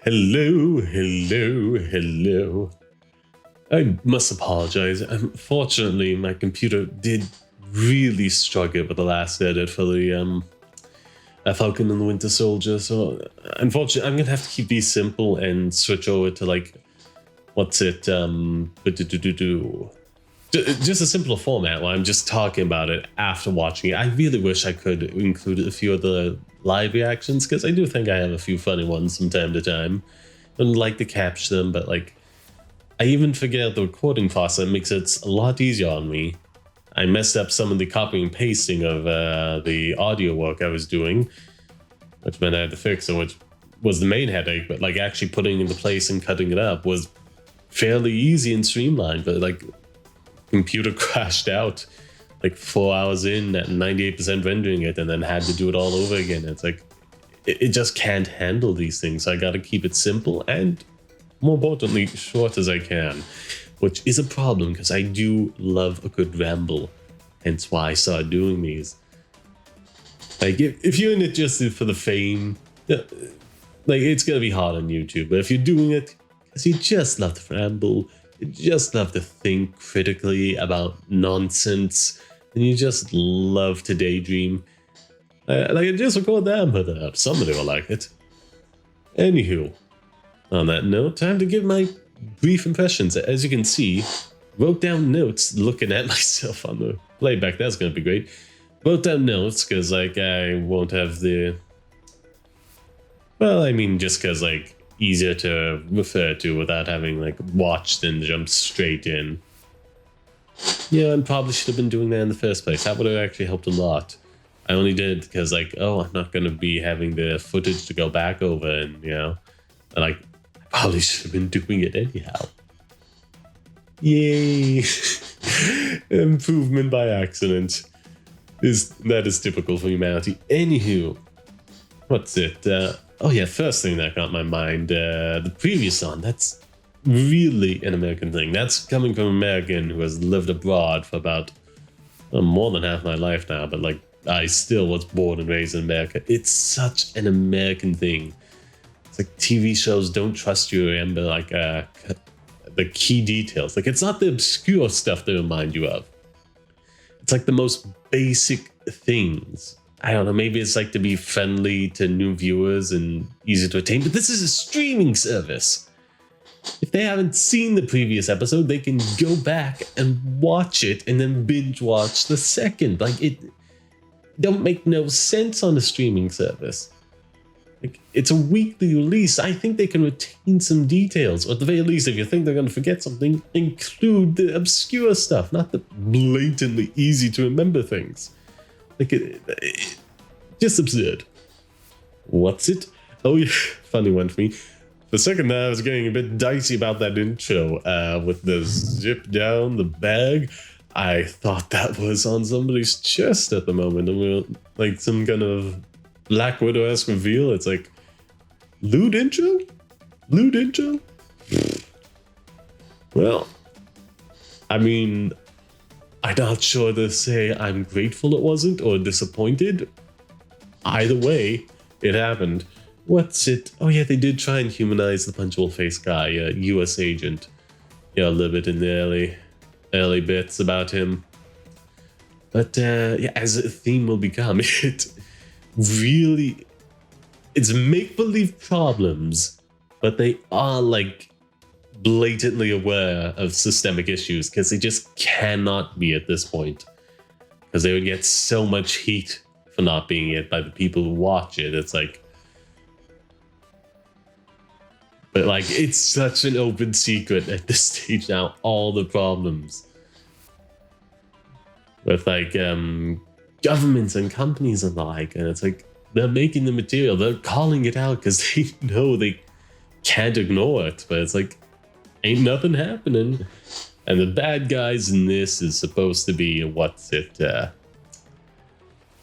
Hello, hello, hello. I must apologize. Unfortunately, my computer did really struggle with the last edit for the Falcon and the Winter Soldier. So, unfortunately, I'm gonna have to keep these simple and switch over to like, what's it? Just a simpler format where I'm just talking about it after watching it. I really wish I could include a few of the live reactions because I do think I have a few funny ones from time to time. I would like to capture them, but like, I even forget the recording process makes it a lot easier on me. I messed up some of the copying and pasting of the audio work I was doing, which meant I had to fix it, which was the main headache. But like actually putting it into place and cutting it up was fairly easy and streamlined. But like, computer crashed out like 4 hours in at 98% rendering it, and then had to do it all over again. It's like it just can't handle these things. So I got to keep it simple and, more importantly, short as I can, which is a problem because I do love a good ramble. Hence why I started doing these. Like if you're in it just for the fame, like it's gonna be hard on YouTube. But if you're doing it because you just love to ramble, you just love to think critically about nonsense, and you just love to daydream, like just record that and put it up. Somebody will like it. Anywho, on that note, time to give my brief impressions. As you can see, wrote down notes looking at myself on the playback. That's going to be great. Wrote down notes because like I won't have the... Well, I mean, just because like easier to refer to without having like watched and jumped straight in. Yeah, and probably should have been doing that in the first place. That would have actually helped a lot. I only did because like, oh, I'm not going to be having the footage to go back over, and you know, and like I probably should have been doing it anyhow. Yay! Improvement by accident. That is typical for humanity. Anywho, what's it? Oh yeah, first thing that got my mind, the previous song, that's really an American thing. That's coming from an American who has lived abroad for about more than half my life now, but like I still was born and raised in America. It's such an American thing. It's like TV shows don't trust you to remember like the key details. Like it's not the obscure stuff they remind you of. It's like the most basic things. I don't know, maybe it's like to be friendly to new viewers and easy to attain, but this is a streaming service. If they haven't seen the previous episode, they can go back and watch it and then binge watch the second. Like it don't make no sense on a streaming service. Like it's a weekly release. I think they can retain some details, or at the very least, if you think they're going to forget something, include the obscure stuff, not the blatantly easy to remember things. Like it just absurd. What's it? Oh yeah, funny one for me. For a second there, I was getting a bit dicey about that intro with the zip down the bag. I thought that was on somebody's chest at the moment, and we were like some kind of Black Widow-esque reveal. It's like, lewd intro? Lewd intro? Well, I mean, I'm not sure to say I'm grateful it wasn't or disappointed. Either way, it happened. What's it? Oh yeah, they did try and humanize the punchable face guy, U.S. agent. Yeah, a little bit in the early bits about him. But yeah, as a theme will become, it's make-believe problems, but they are like blatantly aware of systemic issues because they just cannot be at this point, because they would get so much heat for not being it by the people who watch it. It's like, but like it's such an open secret at this stage now, all the problems with like governments and companies and the like, and it's like they're making the material, they're calling it out because they know they can't ignore it, but it's like ain't nothing happening. And the bad guys in this is supposed to be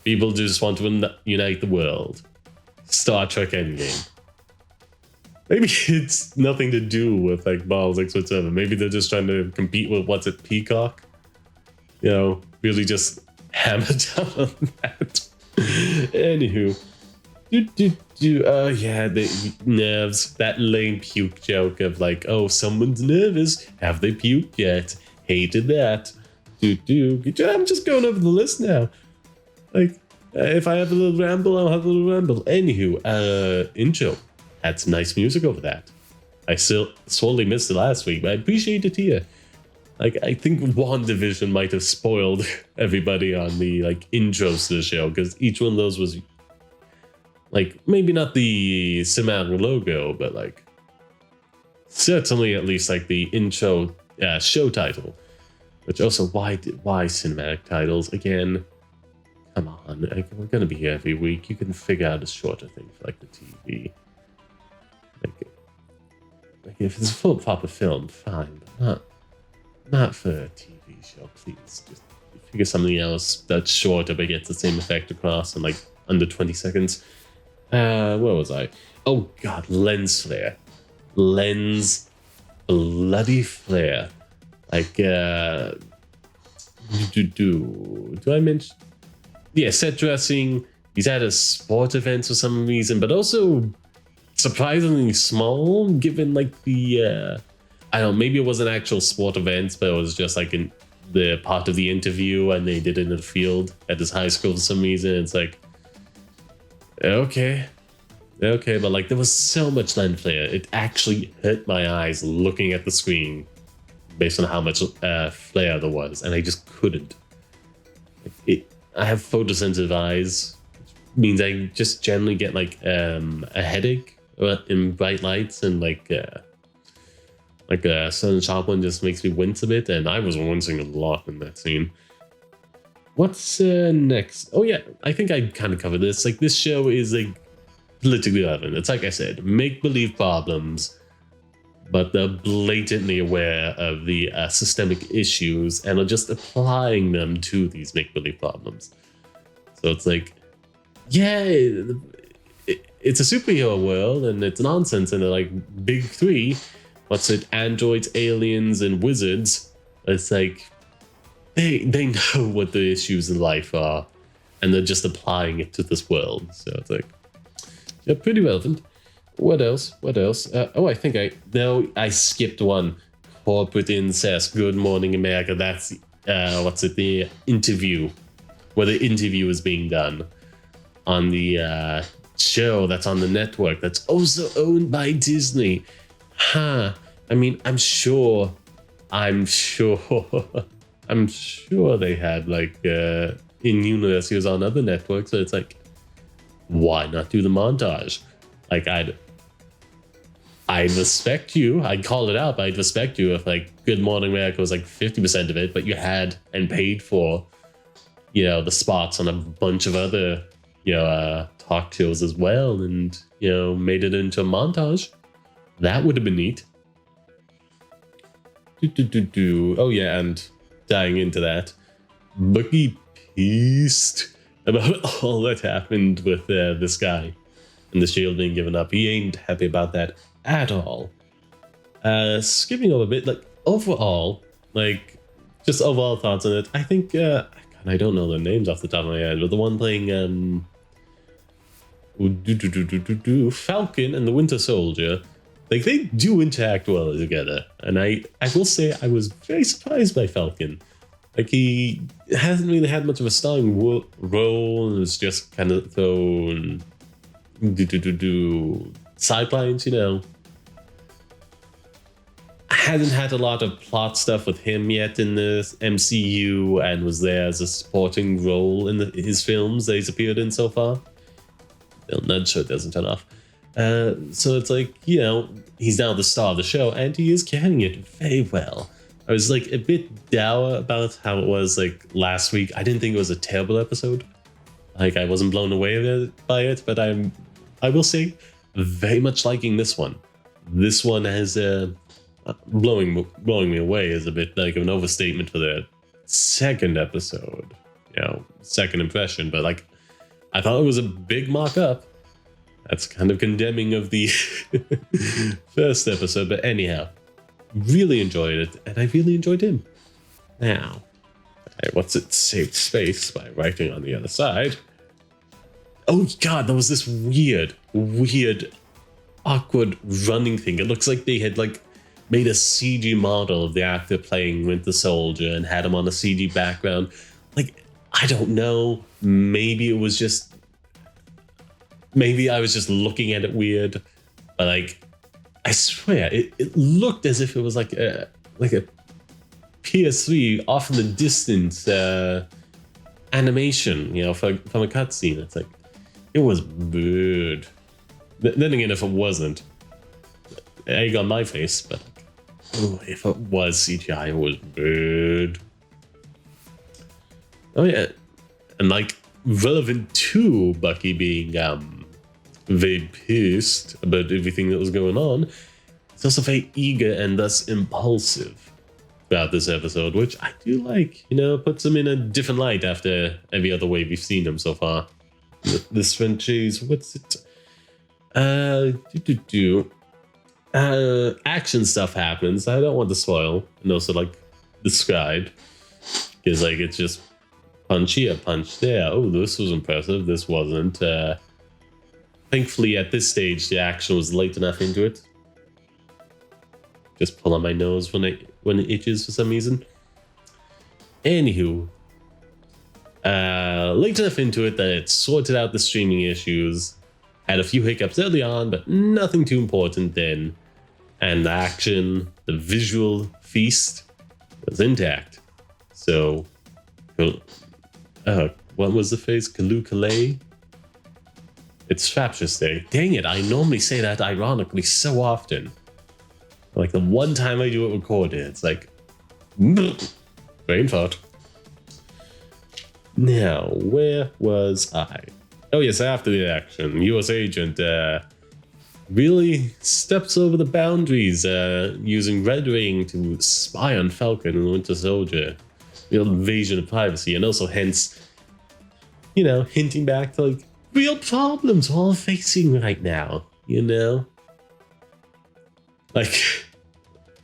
people just want to unite the world. Star Trek Endgame. Maybe it's nothing to do with like politics whatsoever. Maybe they're just trying to compete with Peacock. You know, really just hammer down on that. Anywho, Yeah, the nerves. That lame puke joke of like, oh, someone's nervous. Have they puked yet? Hated that. I'm just going over the list now. Like, if I have a little ramble, I'll have a little ramble. Anywho, intro. Had some nice music over that. I still sorely missed it last week, but I appreciate it here. Like, I think WandaVision might have spoiled everybody on the like intros to the show, because each one of those was like maybe not the cinematic logo, but like certainly at least like the intro show title. Which also, why cinematic titles again? Come on, like, we're gonna be here every week. You can figure out a shorter thing for like the TV. Like if it's a full proper film, fine, but not for a TV show. Please, just figure something else that's shorter but gets the same effect across in like under 20 seconds. Where was I? Oh god, lens flare. Lens bloody flare. Like, do I mention? Yeah, set dressing. He's at a sport event for some reason, but also surprisingly small, given like the, I don't know, maybe it was an actual sport event, but it was just like in the part of the interview and they did it in the field at this high school for some reason. It's like, okay, but like there was so much lens flare. It actually hurt my eyes looking at the screen based on how much flare there was, and I just couldn't. I have photosensitive eyes, which means I just generally get like a headache in bright lights, and like a sudden sharp one just makes me wince a bit, and I was wincing a lot in that scene. What's next? Oh yeah, I think I kind of covered this. Like, this show is like politically relevant. It's like I said, make-believe problems, but they're blatantly aware of the systemic issues and are just applying them to these make-believe problems. So it's like, yeah, it's a superhero world and it's nonsense, and they're like big three. What's it? Androids, aliens, and wizards. It's like they know what the issues in life are, and they're just applying it to this world. So it's like, yeah, pretty relevant. What else? I think I skipped one. Corporate incest. Good Morning America. That's the interview, where the interview is being done on the show that's on the network that's also owned by Disney. I mean, I'm sure they had like in universe he was on other networks, so it's like, why not do the montage? Like, I'd respect you. I'd call it out, but I'd respect you if like Good Morning America was like 50% of it, but you had and paid for, the spots on a bunch of other, talk shows as well, and, made it into a montage. That would have been neat. Oh yeah, and dying into that, Bucky pissed about all that happened with this guy and the shield being given up. He ain't happy about that at all. Skipping over a bit, like overall thoughts on it. I think I don't know their names off the top of my head, but the one playing Falcon and the Winter Soldier, like, they do interact well together. And I will say I was very surprised by Falcon. Like, he hasn't really had much of a starring role, and it's just kind of thrown sidelines, Hasn't had a lot of plot stuff with him yet in the MCU, and was there as a supporting role in his films that he's appeared in so far. They'll nudge so it doesn't turn off. So it's like, he's now the star of the show, and he is carrying it very well. I was like a bit dour about how it was like last week. I didn't think it was a terrible episode. Like, I wasn't blown away by it, but I will say, very much liking this one. This one has blowing me away is a bit like an overstatement for the second episode. Second impression, but like, I thought it was a big mark up. That's kind of condemning of the first episode, but anyhow, really enjoyed it, and I really enjoyed him. Now, what's it? Saved space by writing on the other side. Oh god, there was this weird, awkward running thing. It looks like they had like made a CG model of the actor playing Winter Soldier and had him on a CG background. Like, I don't know. Maybe I was just looking at it weird. But like, I swear, it looked as if it was like a PS3 off in the distance animation, from a cutscene. It's like, it was weird. Then again, if it wasn't, egg on my face, but if it was CGI, it was weird. Oh yeah, and like relevant to Bucky being very pissed about everything that was going on, he's also very eager and thus impulsive throughout this episode, which I do like. Puts him in a different light after every other way we've seen him so far. This franchise, what's it? Action stuff happens. I don't want to spoil and also like describe, because like it's just punch here, punch there. Oh, this was impressive. This wasn't. Thankfully, at this stage, the action was late enough into it. Just pull on my nose when it itches for some reason. Anywho, late enough into it that it sorted out the streaming issues. Had a few hiccups early on, but nothing too important then. And the action, the visual feast was intact. So, what was the phrase? Kaloo-Kalay? It's Fraptious Day. Dang it, I normally say that ironically so often. Like the one time I do it recorded, it's like, brain fart. Now, where was I? Oh yes, after the action, U.S. agent really steps over the boundaries using Red Ring to spy on Falcon and Winter Soldier. Real invasion of privacy, and also hence, hinting back to like real problems we're all facing right now, Like,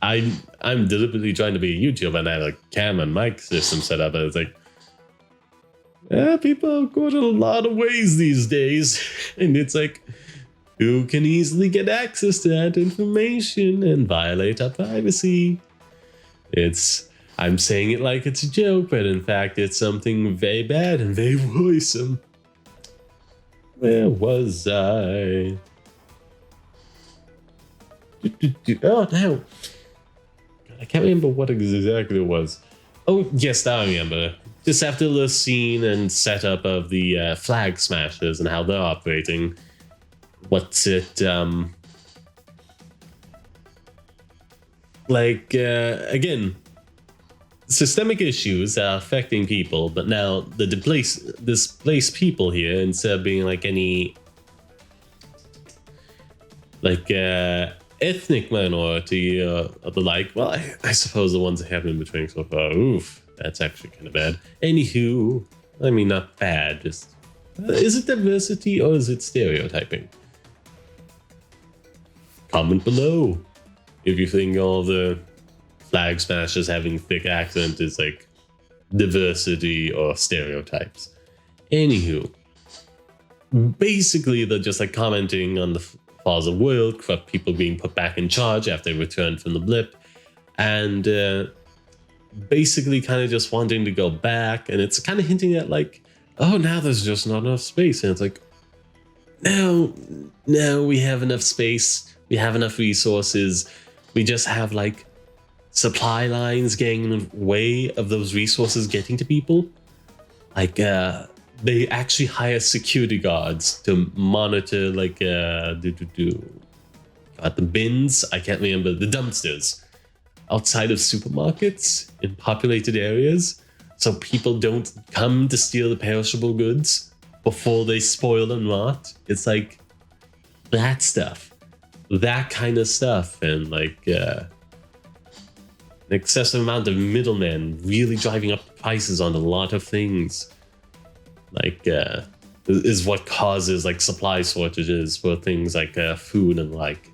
I'm deliberately trying to be a YouTuber and I have a cam and mic system set up, and it's like, people are going in a lot of ways these days. And it's like, who can easily get access to that information and violate our privacy? I'm saying it like it's a joke, but in fact, it's something very bad and very worrisome. Where was I? Oh, no. I can't remember what exactly it was. Oh, yes, I remember. Just after the scene and setup of the flag smashers and how they're operating, again, systemic issues are affecting people, but now the displaced people here, instead of being like any ethnic minority or the like, well, I suppose the ones that have been betraying so far, oof. That's actually kind of bad. Anywho, I mean, not bad, just... is it diversity or is it stereotyping? Comment below if you think all the flag smashers having thick accent is like diversity or stereotypes. Anywho, basically they're just like commenting on the falls of the world, corrupt people being put back in charge after they returned from the blip, and basically kind of just wanting to go back. And it's kind of hinting at like, oh, now there's just not enough space. And it's like, no, we have enough space, we have enough resources, we just have like supply lines getting in the way of those resources getting to people. Like they actually hire security guards to monitor like the bins, I can't remember, the dumpsters outside of supermarkets in populated areas, so people don't come to steal the perishable goods before they spoil and rot. It's like that stuff, that kind of stuff, and like an excessive amount of middlemen really driving up the prices on a lot of things. Like is what causes like supply shortages for things like food and like.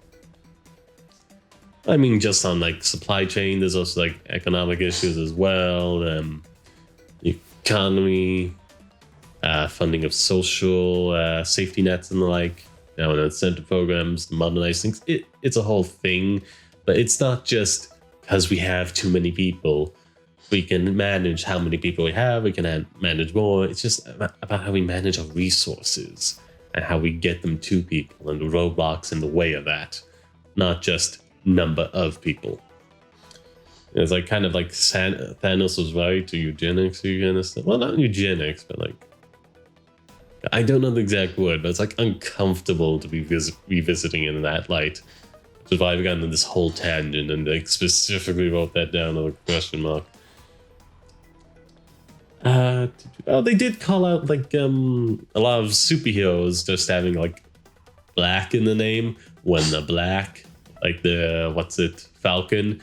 I mean, just on like supply chain, there's also like economic issues as well. The economy, funding of social safety nets and the like, now and incentive programs to modernize things. It's a whole thing, but it's not just because we have too many people. We can manage how many people we have. We can manage more. It's just about how we manage our resources and how we get them to people and the roadblocks in the way of that, not just number of people. It's like kind of like Thanos was right to eugenics. Well, not eugenics, but like, I don't know the exact word, but it's like uncomfortable to be revisiting in that light. Which is why I've gotten into this whole tangent and like specifically wrote that down with a question mark. They did call out like a lot of superheroes just having like black in the name when the black, like the Falcon,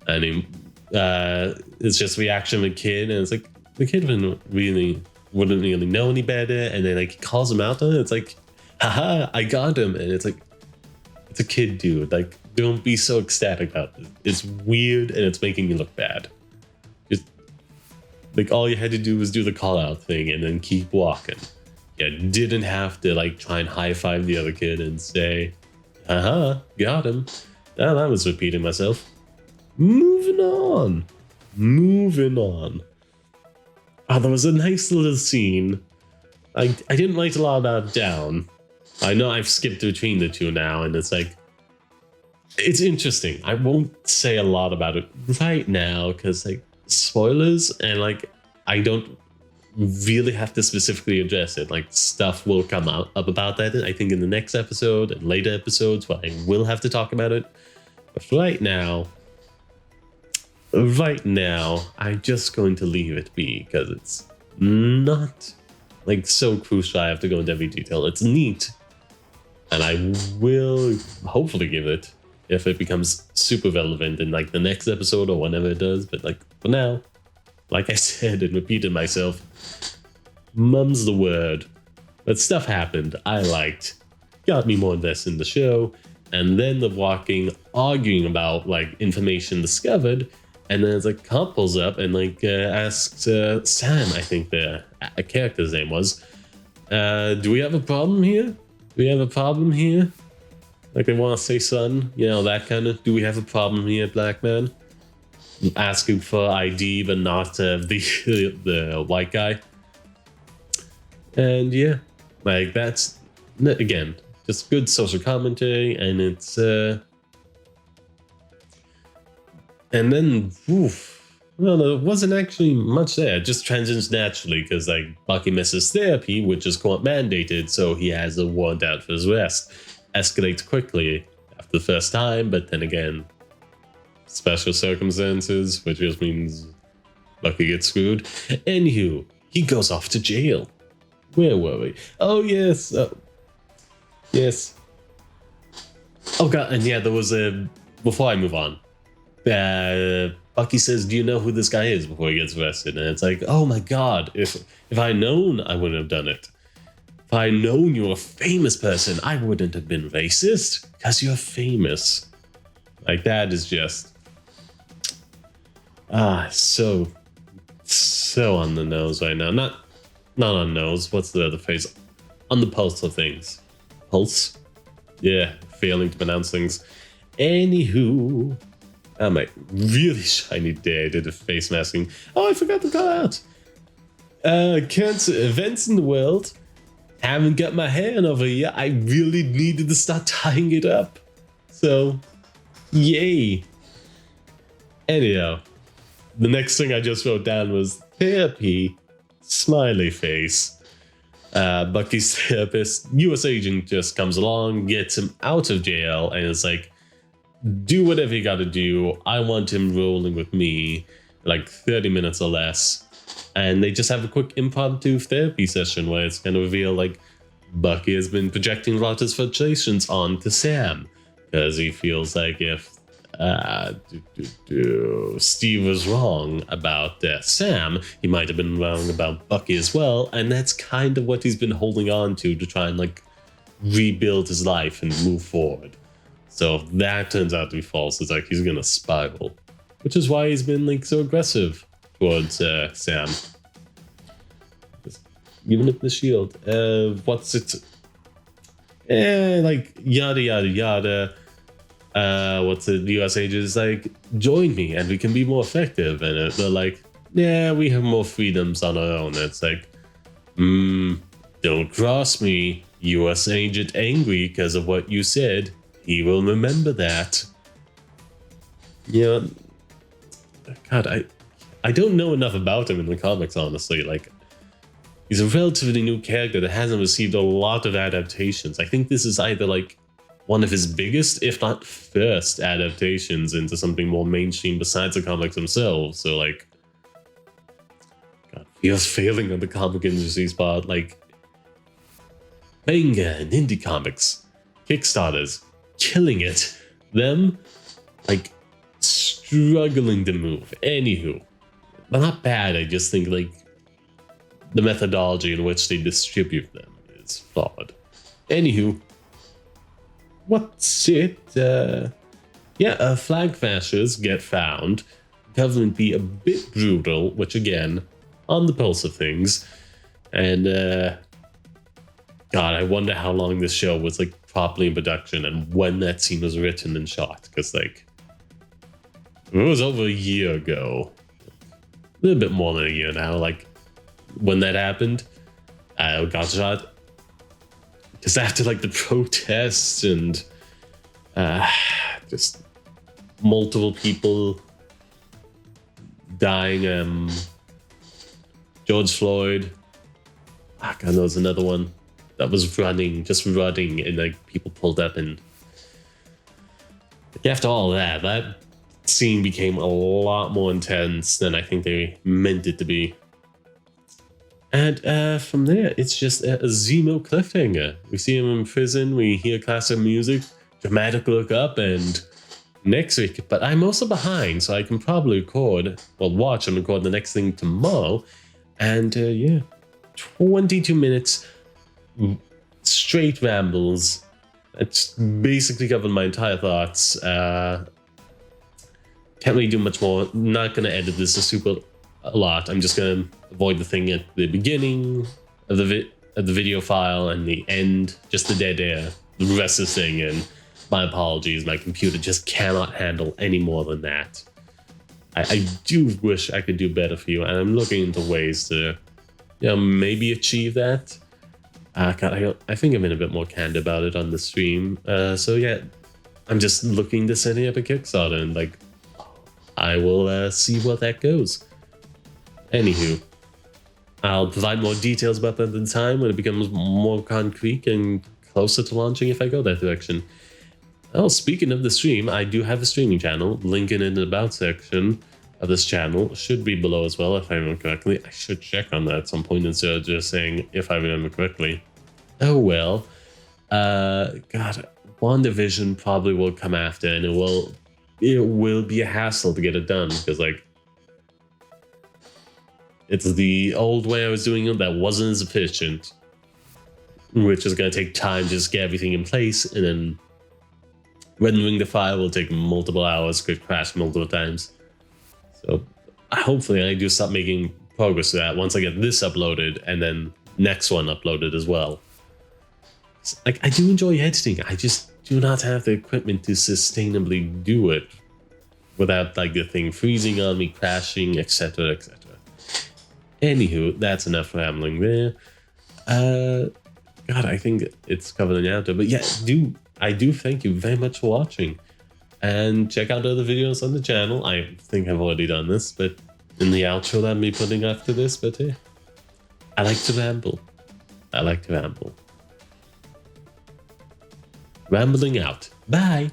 and it's just reaction of a kid, and it's like the kid wouldn't really know any better, and then like he calls him out on it. It's like, haha, I got him, and it's like, it's a kid, dude. Like, don't be so ecstatic about it. It's weird and it's making you look bad. Just like all you had to do was do the call out thing and then keep walking. You didn't have to like try and high five the other kid and say, haha, got him. Now that was repeating myself. Moving on. Oh, there was a nice little scene. I didn't write a lot about Down. I know I've skipped between the two now, and it's like, it's interesting. I won't say a lot about it right now because like spoilers, and like I don't really have to specifically address it. Like stuff will come up about that, I think, in the next episode and later episodes where I will have to talk about it. But right now, I'm just going to leave it be because it's not like so crucial I have to go into every detail. It's neat, and I will hopefully give it if it becomes super relevant in like the next episode or whenever it does. But like for now, like I said and repeated myself, mum's the word. But stuff happened I liked, got me more invested in the show, and then the arguing about like information discovered. And then it's like Comp pulls up and like asks Sam, I think the character's name was, do we have a problem here? Like they want to say son, you know, that kind of, do we have a problem here, black man? Asking for ID, but not the white guy. And yeah, like that's, again, just good social commentary, and it's, and then, well, there wasn't actually much there. It just transitions naturally because like Bucky misses therapy, which is court mandated, so he has a warrant out for his arrest. Escalates quickly after the first time, but then again, special circumstances, which just means Bucky gets screwed. Anywho, he goes off to jail. Where were we? Oh, yes. Yes. Oh, God. And yeah, there was a... Before I move on, Bucky says, do you know who this guy is before he gets arrested? And it's like, oh, my God. If I'd known, I wouldn't have done it. If I'd known you were a famous person, I wouldn't have been racist because you're famous. Like, that is just... so on the nose right now. Not on nose. What's the other phrase? On the pulse of things. Pulse? Yeah, failing to pronounce things. Anywho, oh my really shiny day. I did a face masking. Oh, I forgot to call out. Cancer events in the world. Haven't got my hair in over here. I really needed to start tying it up. So, yay. Anyhow, the next thing I just wrote down was therapy, smiley face. Bucky's therapist, US agent, just comes along, gets him out of jail, and is like, do whatever you gotta do. I want him rolling with me, like 30 minutes or less. And they just have a quick impromptu therapy session where it's going to reveal like Bucky has been projecting a lot of his frustrations onto Sam because he feels like if Steve was wrong about Sam, he might have been wrong about Bucky as well, and that's kind of what he's been holding on to try and like rebuild his life and move forward. So if that turns out to be false, it's like he's gonna spiral, which is why he's been like so aggressive towards Sam. Giving up the shield. What's it? Like yada yada yada. What's the US agent is like, join me and we can be more effective. And they're like, yeah, we have more freedoms on our own. And it's like, don't cross me. US agent angry because of what you said. He will remember that. Yeah. God, I don't know enough about him in the comics, honestly. Like, he's a relatively new character that hasn't received a lot of adaptations. I think this is either like one of his biggest, if not first, adaptations into something more mainstream besides the comics themselves. So, like, God, feels failing on the comic industry's part. Like, manga and indie comics, Kickstarters, killing it. Them, like, struggling to move. Anywho, but not bad. I just think, like, the methodology in which they distribute them is flawed. Anywho, what's it? Flag flashers get found. Government be a bit brutal, which again, on the pulse of things. And God, I wonder how long this show was like properly in production and when that scene was written and shot. Because like, it was over a year ago. A little bit more than a year now. Like, when that happened, I got shot. Because after like the protests and just multiple people dying, George Floyd, God, there was another one that was running, and like people pulled up, and after all that scene became a lot more intense than I think they meant it to be. And from there, it's just a Zemo cliffhanger. We see him in prison, we hear classic music, dramatic look up, and next week. But I'm also behind, so I can probably watch and record the next thing tomorrow. And 22 minutes, straight rambles. It's basically covered my entire thoughts. Can't really do much more. Not going to edit this a lot. I'm just going to avoid the thing at the beginning of the video file and the end, just the dead air, the rest of the thing. And my apologies, my computer just cannot handle any more than that. I do wish I could do better for you, and I'm looking into ways to, maybe achieve that. God, I think I'm in a bit more candid about it on the stream. So yeah, I'm just looking to setting up a Kickstarter, and like, I will see where that goes. Anywho, I'll provide more details about that at the time when it becomes more concrete and closer to launching if I go that direction. Oh, speaking of the stream, I do have a streaming channel. Link in the About section of this channel should be below as well, if I remember correctly. I should check on that at some point instead of just saying if I remember correctly. Oh well. God, WandaVision probably will come after, and it will be a hassle to get it done, because like, it's the old way I was doing it that wasn't as efficient, which is going to take time to just get everything in place, and then rendering the file will take multiple hours, could crash multiple times. So hopefully I do start making progress to that once I get this uploaded and then next one uploaded as well. Like, I do enjoy editing, I just do not have the equipment to sustainably do it without like the thing freezing on me, crashing, etc, etc. Anywho, that's enough rambling there. God, I think it's covered in the outro, but yeah, I do thank you very much for watching, and check out other videos on the channel. I think I've already done this, but in the outro that I'll be putting after this, but yeah, I like to ramble. Rambling out. Bye.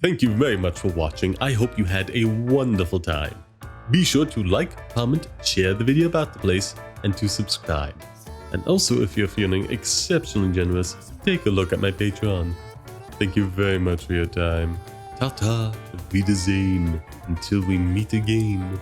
Thank you very much for watching. I hope you had a wonderful time. Be sure to like, comment, share the video about the place, and to subscribe. And also, if you're feeling exceptionally generous, take a look at my Patreon. Thank you very much for your time. Ta-ta, Wiedersehen, until we meet again.